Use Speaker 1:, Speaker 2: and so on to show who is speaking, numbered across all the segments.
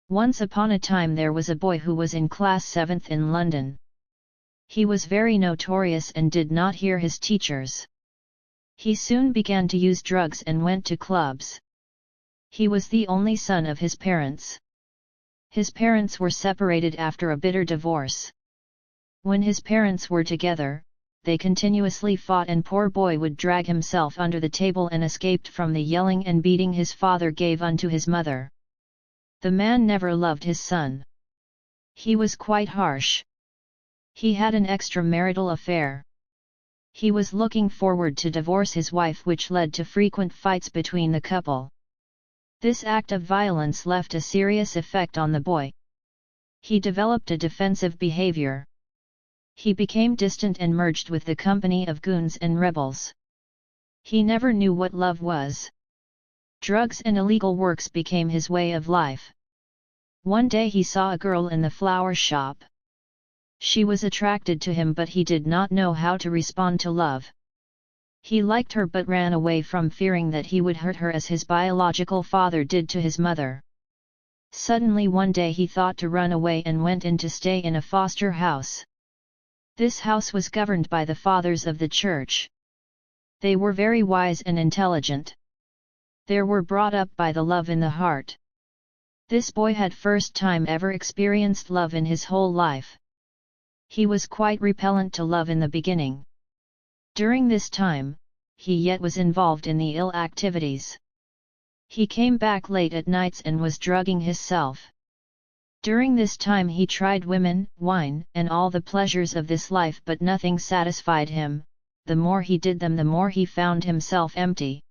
Speaker 1: Once upon a time there was a boy who was in class 7th in London. He was very notorious and did not hear his teachers. He soon began to use drugs and went to clubs. He was the only son of his parents. His parents were separated after a bitter divorce. When his parents were together, they continuously fought and poor boy would drag himself under the table and escaped from the yelling and beating his father gave unto his mother. The man never loved his son. He was quite harsh. He had an extramarital affair. He was looking forward to divorce his wife, which led to frequent fights between the couple. This act of violence left a serious effect on the boy. He developed a defensive behavior. He became distant and merged with the company of goons and rebels. He never knew what love was. Drugs and illegal works became his way of life. One day he saw a girl in the flower shop. She was attracted to him, but he did not know how to respond to love. He liked her but ran away from fearing that he would hurt her as his biological father did to his mother. Suddenly one day he thought to run away and went in to stay in a foster house. This house was governed by the fathers of the church. They were very wise and intelligent. They were brought up by the love in the heart. This boy had first time ever experienced love in his whole life. He was quite repellent to love in the beginning. During this time, he yet was involved in the ill activities. He came back late at nights and was drugging himself. During this time he tried women, wine, and all the pleasures of this life, but nothing satisfied him. The more he did them, the more he found himself empty.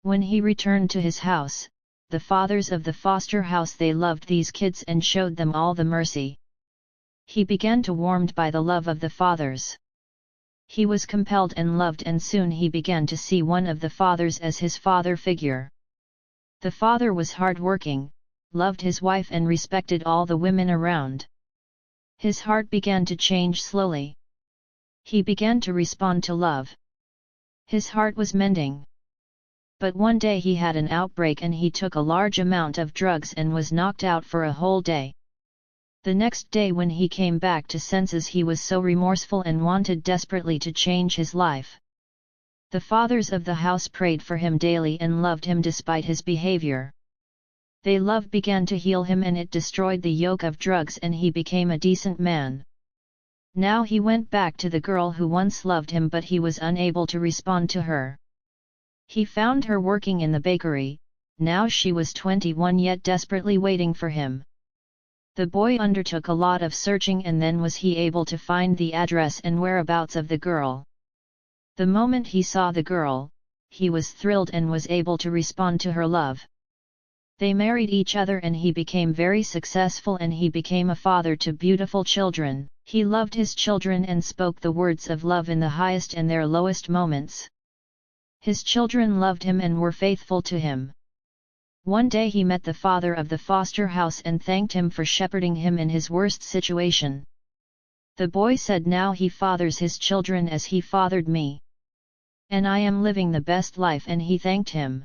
Speaker 1: When he returned to his house, the fathers of the foster house, they loved these kids and showed them all the mercy. He began to warmed by the love of the fathers. He was compelled and loved, and soon he began to see one of the fathers as his father figure. The father was hard-working, loved his wife and respected all the women around. His heart began to change slowly. He began to respond to love. His heart was mending. But one day he had an outbreak and he took a large amount of drugs and was knocked out for a whole day. The next day when he came back to senses, he was so remorseful and wanted desperately to change his life. The fathers of the house prayed for him daily and loved him despite his behavior. Their love began to heal him and it destroyed the yoke of drugs and he became a decent man. Now he went back to the girl who once loved him, but he was unable to respond to her. He found her working in the bakery. Now she was 21 yet desperately waiting for him. The boy undertook a lot of searching and then was he able to find the address and whereabouts of the girl. The moment he saw the girl, he was thrilled and was able to respond to her love. They married each other and he became very successful and he became a father to beautiful children. He loved his children and spoke the words of love in the highest and their lowest moments. His children loved him and were faithful to him. One day he met the father of the foster house and thanked him for shepherding him in his worst situation. The boy said now he fathers his children as he fathered me. And I am living the best life, and he thanked him.